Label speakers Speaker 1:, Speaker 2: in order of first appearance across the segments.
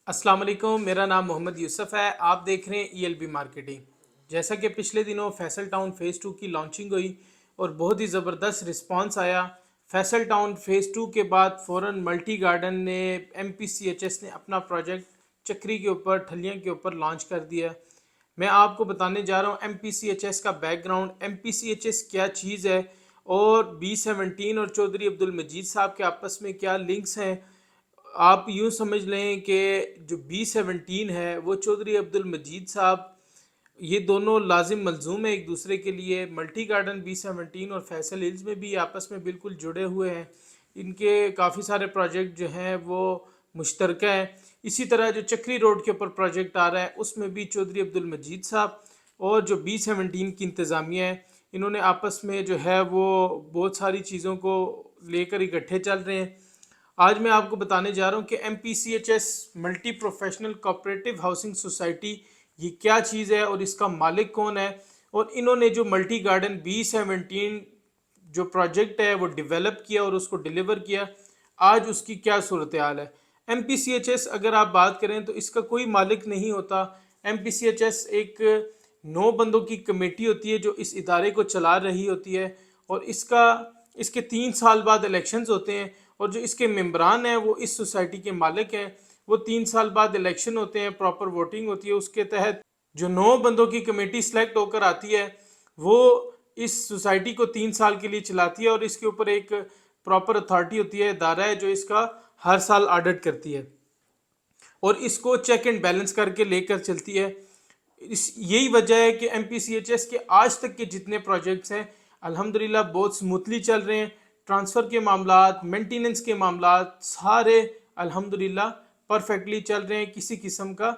Speaker 1: अस्सलाम वालेकुम। मेरा नाम मोहम्मद यूसुफ है। आप देख रहे हैं ELB मार्केटिंग। जैसा कि पिछले दिनों फैसल टाउन फ़ेज़ 2 की लॉन्चिंग हुई और बहुत ही ज़बरदस्त रिस्पांस आया। फैसल टाउन फ़ेज़ 2 के बाद फ़ौरन मल्टी गार्डन ने MPCHS ने अपना प्रोजेक्ट चक्री के ऊपर ठलियाँ के ऊपर लॉन्च कर दिया। मैं आपको बताने जा रहा हूँ MPCHS का बैकग्राउंड, MPCHS क्या चीज़ है और B17 और चौधरी अब्दुल मजीद साहब के आपस में क्या लिंक्स हैं। आप यूँ समझ लें कि जो B17 है वो चौधरी अब्दुल मजीद साहब, ये दोनों लाजिम मलजूम है एक दूसरे के लिए। मल्टी गार्डन B17 और फैसल हिल्स में भी आपस में बिल्कुल जुड़े हुए हैं। इनके काफ़ी सारे प्रोजेक्ट जो हैं वो मुश्तरका हैं। इसी तरह जो चक्री रोड के ऊपर प्रोजेक्ट आ रहा है उसमें भी चौधरी अब्दुल मजीद साहब और जो B17 की इंतज़ामिया है, इन्होंने आपस में जो है वो बहुत सारी चीज़ों को लेकर इकट्ठे चल रहे हैं। आज मैं आपको बताने जा रहा हूँ कि MPCHS multi professional cooperative housing society ये क्या चीज़ है और इसका मालिक कौन है, और इन्होंने जो मल्टी गार्डन B17 जो प्रोजेक्ट है वो डेवलप किया और उसको डिलीवर किया, आज उसकी क्या सूरत हाल है। MPCHS अगर आप बात करें तो इसका कोई मालिक नहीं होता। MPCHS एक 9 बंदों की कमेटी होती है जो इस इदारे को चला रही होती है, और इसके 3 साल बाद इलेक्शंस होते हैं, और जो इसके मेंबरान हैं वो इस सोसाइटी के मालिक हैं। वो 3 साल बाद इलेक्शन होते हैं, प्रॉपर वोटिंग होती है, उसके तहत जो 9 बंदों की कमेटी सेलेक्ट होकर आती है वो इस सोसाइटी को 3 साल के लिए चलाती है, और इसके ऊपर एक प्रॉपर अथॉरिटी होती है, इदारा है जो इसका हर साल ऑडिट करती है और इसको चेक एंड बैलेंस करके लेकर चलती है। यही वजह है कि MPCHS के आज तक के जितने प्रोजेक्ट्स हैं अल्हम्दुलिल्लाह बहुत स्मूथली चल रहे हैं। ट्रांसफ़र के मामलात, मेंटेनेंस के मामलात सारे अल्हम्दुलिल्लाह परफेक्टली चल रहे हैं, किसी किस्म का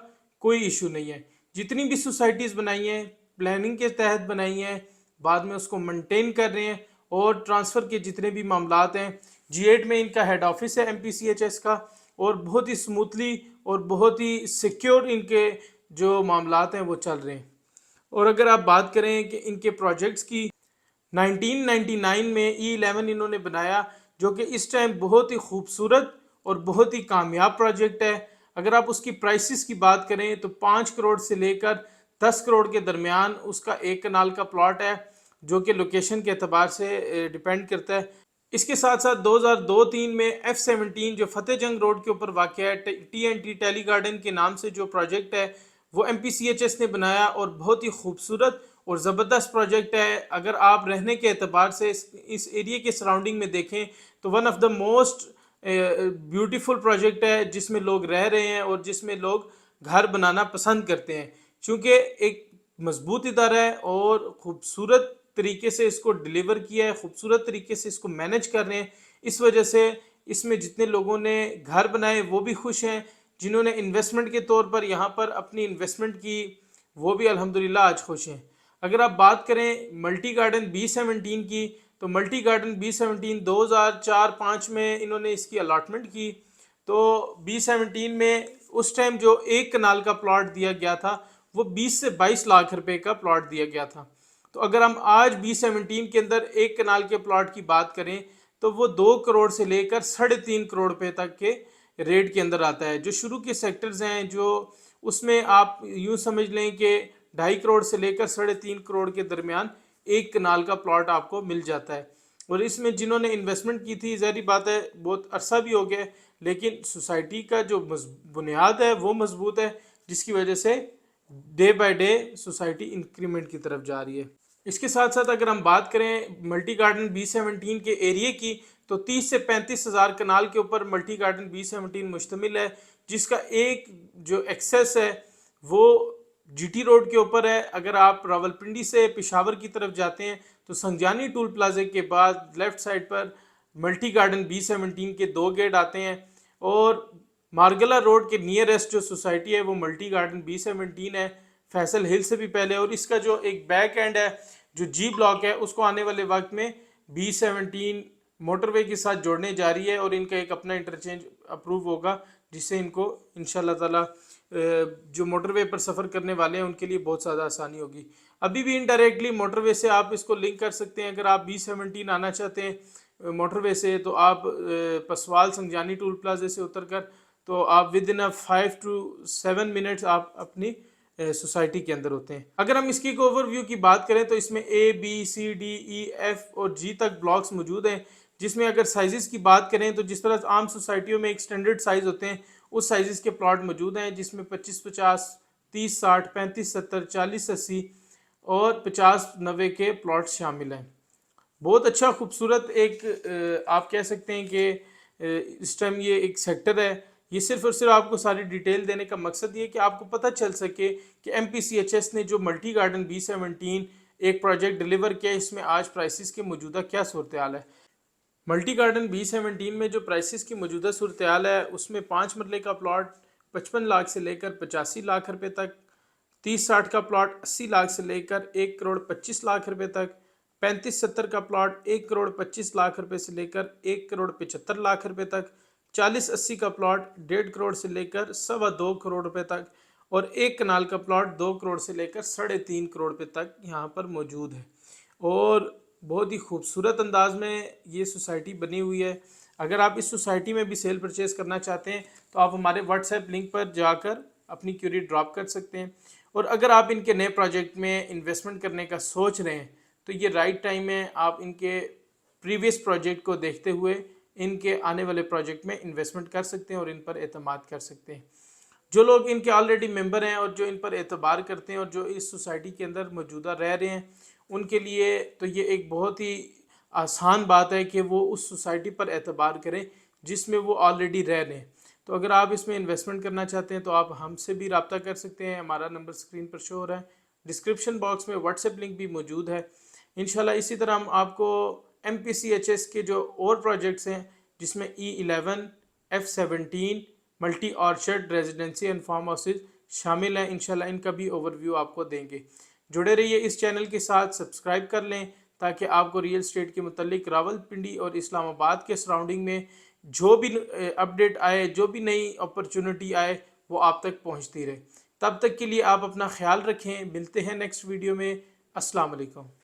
Speaker 1: कोई इशू नहीं है। जितनी भी सोसाइटीज़ बनाई हैं प्लानिंग के तहत बनाई हैं, बाद में उसको मेंटेन कर रहे हैं, और ट्रांसफ़र के जितने भी मामलात हैं, G8 में इनका हेड ऑफिस है MPCHS का, और बहुत ही स्मूथली और बहुत ही सिक्योर इनके जो मामलात हैं वो चल रहे हैं। और अगर आप बात करें कि इनके प्रोजेक्ट्स की, 1999 में E11 इन्होंने बनाया जो कि इस टाइम बहुत ही खूबसूरत और बहुत ही कामयाब प्रोजेक्ट है। अगर आप उसकी प्राइसेस की बात करें तो 5 करोड़ से लेकर 10 करोड़ के दरमियान उसका एक कनाल का प्लॉट है, जो कि लोकेशन के अतबार से डिपेंड करता है। इसके साथ साथ 2002-03 में F17 जो फतेह जंग रोड के ऊपर वाक़ है, TNT टेली गार्डन के नाम से जो प्रोजेक्ट है वो MPCHS ने बनाया, और बहुत ही खूबसूरत और ज़बरदस्त प्रोजेक्ट है। अगर आप रहने के अतबार से इस एरिया के सराउंडिंग में देखें तो one of the most beautiful project है, जिसमें लोग रह रहे हैं और जिसमें लोग घर बनाना पसंद करते हैं, क्योंकि एक मजबूत इदारा है और ख़ूबसूरत तरीके से इसको डिलीवर किया है, खूबसूरत तरीके से इसको मैनेज कर रहे हैं। इस वजह से इसमें जितने लोगों ने घर बनाए वो भी खुश हैं, जिन्होंने इन्वेस्टमेंट के तौर पर यहाँ पर अपनी इन्वेस्टमेंट की वो भी अल्हम्दुलिल्लाह आज खुश हैं। अगर आप बात करें मल्टी गार्डन B17 की, तो मल्टी गार्डन B17 2004-05 में इन्होंने इसकी अलॉटमेंट की। तो B17 में उस टाइम जो एक कनाल का प्लॉट दिया गया था वो 20 से 22 लाख रुपए का प्लॉट दिया गया था। तो अगर हम आज B17 के अंदर एक कनाल के प्लॉट की बात करें तो वो 2 करोड़ से लेकर 3.5 करोड़ रुपए तक के रेट के अंदर आता है। जो शुरू के सेक्टर्स हैं जो उसमें आप यूँ समझ लें कि 2.5 करोड़ से लेकर 3.5 करोड़ के दरमियान एक कनाल का प्लॉट आपको मिल जाता है। और इसमें जिन्होंने इन्वेस्टमेंट की थी, ज़ाहिर बात है बहुत अरसा भी हो गया, लेकिन सोसाइटी का जो बुनियाद है वो मजबूत है, जिसकी वजह से day by day society increment की तरफ जा रही है। इसके साथ साथ अगर हम बात करें मल्टी गार्डन B17 के एरिया की, तो 30 से 35 हज़ार कनाल के ऊपर मल्टी गार्डन B17 मुश्तमिल है, जिसका एक जो एक्सेस है वो GT रोड के ऊपर है। अगर आप रावलपिंडी से पेशावर की तरफ जाते हैं तो संजानी टूल प्लाजा के बाद लेफ़्ट साइड पर मल्टी गार्डन B17 के 2 गेट आते हैं, और मारगला रोड के नियरेस्ट जो सोसाइटी है वो मल्टी गार्डन B17 है, फैसल हिल से भी पहले। और इसका जो एक बैक एंड है जो G ब्लॉक है उसको आने वाले वक्त में B17 मोटरवे के साथ जोड़ने जा रही है, और इनका एक अपना इंटरचेंज अप्रूव होगा, जिससे इनको इंशाल्लाह ताला जो मोटरवे पर सफ़र करने वाले हैं उनके लिए बहुत ज़्यादा आसानी होगी। अभी भी इनडायरेक्टली मोटरवे से आप इसको लिंक कर सकते हैं। अगर आप B17 आना चाहते हैं मोटरवे से तो आप पसवाल संजानी टूल प्लाजे से उतर कर تو آپ ود ان 5 to 7 منٹس آپ اپنی سوسائٹی کے اندر ہوتے ہیں۔ اگر ہم اس کی ایک اوور ویو کی بات کریں تو اس میں A B C D E F اور G تک بلاکس موجود ہیں، جس میں اگر سائزز کی بات کریں تو جس طرح عام سوسائٹیوں میں ایک سٹینڈرڈ سائز ہوتے ہیں، اس سائزز کے پلاٹ موجود ہیں، جس میں 25-50 30-60 35-70 40-80 اور 50-90 کے پلاٹ شامل ہیں۔ بہت اچھا خوبصورت ایک آپ کہہ سکتے ہیں کہ اس ٹائم یہ ایک سیکٹر ہے۔ یہ صرف اور صرف آپ کو ساری ڈیٹیل دینے کا مقصد یہ کہ آپ کو پتہ چل سکے کہ MPCHS نے جو ملٹی گارڈن B17 ایک پروجیکٹ ڈیلیور کیا، اس میں آج پرائسز کے موجودہ کیا صورتحال ہے۔ ملٹی گارڈن B17 میں جو پرائسز کی موجودہ صورتحال ہے، اس میں 5 مرلے کا پلاٹ 55 لاکھ سے لے کر 85 لاکھ روپے تک، 30-60 کا پلاٹ 80 لاکھ سے لے کر 1 کروڑ 25 لاکھ روپے تک، 35-70 کا پلاٹ 1 کروڑ 25 لاکھ روپے سے لے کر 1 کروڑ 75 لاکھ روپے تک، 40-80 کا پلاٹ 1.5 کروڑ سے لے کر 2.25 کروڑ روپے تک، اور 1 کنال کا پلاٹ 2 کروڑ سے لے کر 3.5 کروڑ روپے تک یہاں پر موجود ہے۔ اور بہت ہی خوبصورت انداز میں یہ سوسائٹی بنی ہوئی ہے۔ اگر آپ اس سوسائٹی میں بھی سیل پرچیز کرنا چاہتے ہیں تو آپ ہمارے واٹس ایپ لنک پر جا کر اپنی کیوری ڈراپ کر سکتے ہیں، اور اگر آپ ان کے نئے پروجیکٹ میں انویسٹمنٹ کرنے کا سوچ رہے ہیں تو یہ رائٹ ٹائم ہے۔ آپ ان کے پریویس پروجیکٹ کو دیکھتے ہوئے ان کے آنے والے پروجیکٹ میں انویسٹمنٹ کر سکتے ہیں اور ان پر اعتماد کر سکتے ہیں۔ جو لوگ ان کے آلریڈی ممبر ہیں اور جو ان پر اعتبار کرتے ہیں اور جو اس سوسائٹی کے اندر موجودہ رہ رہے ہیں، ان کے لیے تو یہ ایک بہت ہی آسان بات ہے کہ وہ اس سوسائٹی پر اعتبار کریں جس میں وہ آلریڈی رہ رہے ہیں۔ تو اگر آپ اس میں انویسٹمنٹ کرنا چاہتے ہیں تو آپ ہم سے بھی رابطہ کر سکتے ہیں۔ ہمارا نمبر اسکرین پر شو ہو رہا ہے، ڈسکرپشن باکس میں واٹس ایپ لنک بھی موجود ہے۔ انشاءاللہ اسی طرح ہم آپ کو MPCHS کے جو اور پروجیکٹس ہیں، جس میں E11 F17 multi orchard residency and farm houses شامل ہیں، انشاءاللہ ان کا بھی اوور ویو آپ کو دیں گے۔ جڑے رہیے اس چینل کے ساتھ، سبسکرائب کر لیں تاکہ آپ کو ریل اسٹیٹ کے متعلق راولپنڈی اور اسلام آباد کے سراؤنڈنگ میں جو بھی اپڈیٹ آئے، جو بھی نئی اپرچونٹی آئے، وہ آپ تک پہنچتی رہے۔ تب تک کے لیے آپ اپنا خیال رکھیں، ملتے ہیں نیکسٹ ویڈیو میں۔ السلام علیکم۔